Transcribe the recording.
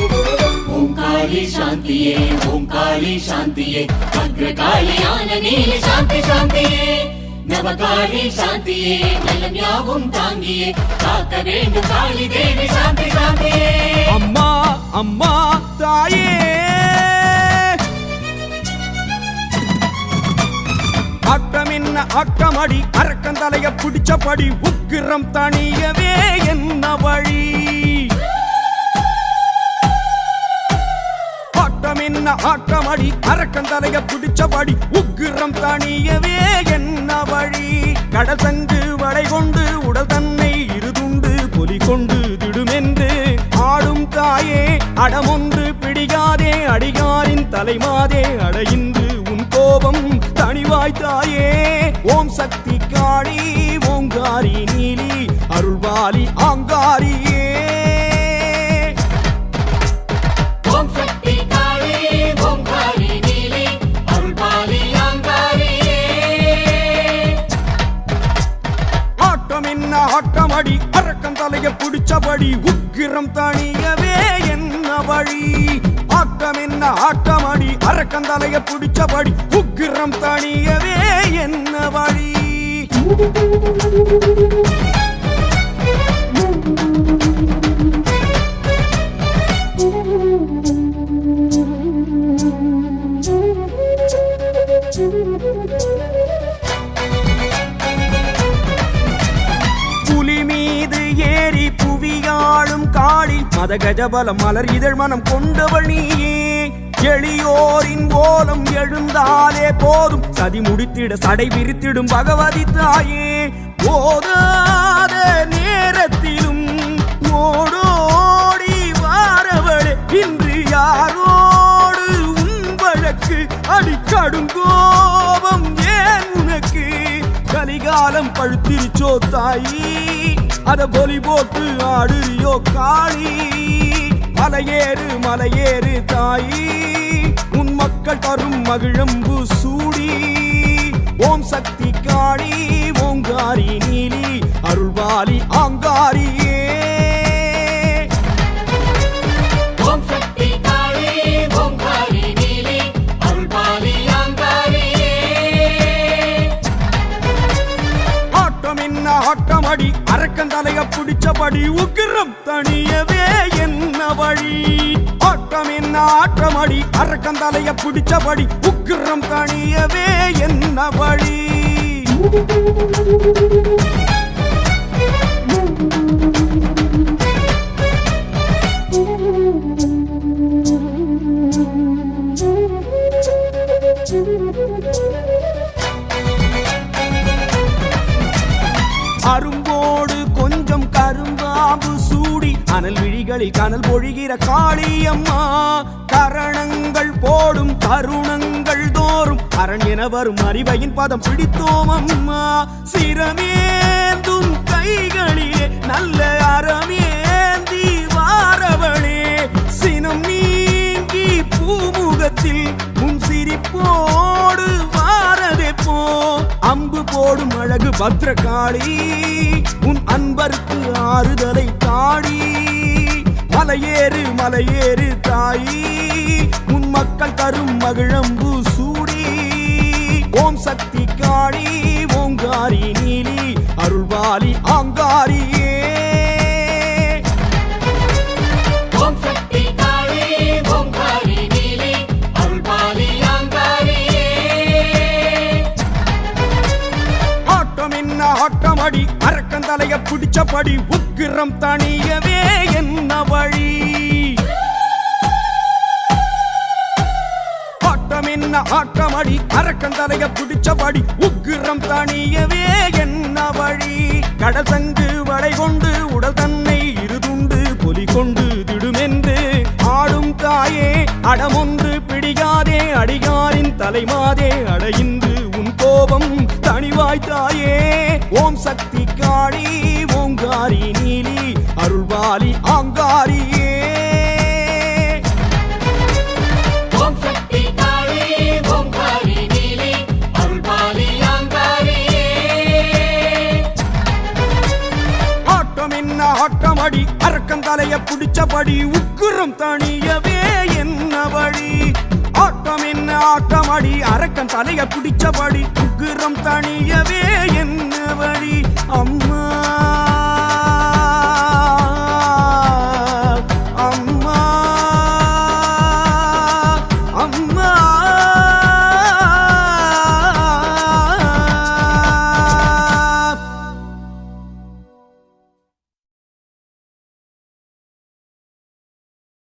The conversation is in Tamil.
ओंकाली शांतिये ओंकाली शांतिये अग्रकालियान नील शांति शांतिये नवकाली शांतिये नलम यावुम तांगिये काक्क वेंडुम काली देवी शांति शांतिये अम्मा अम्मा ताये அட்டமின்ன அட்டமடி அரக்கந்தலைய பிடிச்சபடி உக்கிரம் தணியவே என்ன வழி அட்டமின்ன அட்டமடி அரக்கந்தலைய பிடிச்சபடி உக்கிரம் தணியவே என்ன வழி கடசங்கு வளை கொண்டு உடல் தன்னை இருதுண்டு பொலி கொண்டு திடுமென்று ஆடும் தாயே அடமொன்று பிடிகாதே அடிகாரின் தலைமாதே அடையின்று உன் கோபம் தணிவாய் தாயே ஓம் சக்தி காளி ஓங்காரி நீலி அருள்வாலி ஆங்காரியே ஓம் சக்தி காளி ஓங்காரி நீலி அருள்வாலி ஆங்காரியே ஆட்டம் என்ன ஆட்டமடி அரக்கம் தலைய பிடிச்சபடி உக்கிரம் தணியவே என்ன வழி ஆட்டம் என்ன ஆட்டமடி அரக்கந்தலைய பிடிச்சபடி உக்கிரம் தணியவே என்ன வழி புலி மீது ஏறி புவியாளும் காளி மதகஜபலம் மலர் இதழ் மனம் கொண்டவள் நீயே எளியோரின் ஓலம் எழுந்தாலே போதும் சதி முடித்திட சடை விரித்திடும் பகவதி தாயே போதாத நேரத்திலும் ஓடோடி வாரவளே இன்று யாரோடு உன் வழக்கு அடிக்கடும் கோபம் ஏன் உனக்கு கலிகாலம் பழுத்திருச்சோ தாயி அத பொலி போட்டு ஆடுறியோ காளி மலையேறு தாயி உன் மக்கள் தரும் மகிழம்பு சூடி ஓம் சக்தி காளி ஓங்காரி நீலி அருள்வாலி ஆங்காரியே ஓம் சக்தி காளி ஓங்காரி நீலி அருள்வாலி ஆங்காரியே ஆட்டம் என்ன ஆட்டமடி அரக்கந்தலைய பிடிச்சபடி உக்கிரம் தணியவே என்ன வழி ஆட்டம் என்ன ஆட்டமடி அரக்கந்தலைய பிடிச்சபடி உக்கிரம் தணியவே என்ன வழி அரும்போடு கொஞ்சம் கரும்பாம்பு சூடி அனல் விழிகளில் கனல் பொழிகிற காளியம்மா கரணங்கள் போடும் தருணங்கள் தோறும் அரண் என வரும் அறிவையின் பதம் பிடித்தோம் அம்மா சிரமேந்தும் கைகளிலே நல்ல அறமேந்தி வாரவளே சினம் நீங்கி பூமுகத்தில் உன் சிரிப்போடு வாரதே போ அம்பு போடும் அழகு பத்ரகாளி உன் அன்பருக்கு ஆறுதலை தாடி மலையேறு தாயி உன் மக்கள் தரும் மகிழம்பு சூடி ஓம் சக்தி காளி ஓங்காரி நீலி அருள்வாலி ஆங்காரியே ஓம் சக்தி காளி ஓங்காரி நீலி அருள்வாலி ஆங்காரியே ஆட்டம் என்ன ஆட்டமடி அரக்கந்தலைய பிடிச்சபடி உக்கிரம் தணியவே என்ன வழி ஆட்டம் என்ன ஆட்டமடி அரக்கந்தலைய பிடிச்சபடி உக்கிரம் தணியவே என்ன வழி கடசங்கு வளை கொண்டு உடல் தன்னை இருதுண்டு பொலி கொண்டு திடுமென்று ஆடும் தாயே அடமொன்று பிடிகாதே அடிகாரின் தலைமாதே அடையின்று உன் கோபம் தணிவாய் தாயே ஓம் சக்தி காளி ஓங்காரி நீலி அருள்வாலி ஆங்காரியே ஓம் ஆட்டமடி அரக்கன் தலைய பிடிச்சபடி உக்குரம் தணியவே என்ன வழி ஆட்டம் என்ன ஆட்டமடி அரக்கன் தலைய பிடிச்சபடி உக்குரம் தணியவே என்ன வழி அம்மா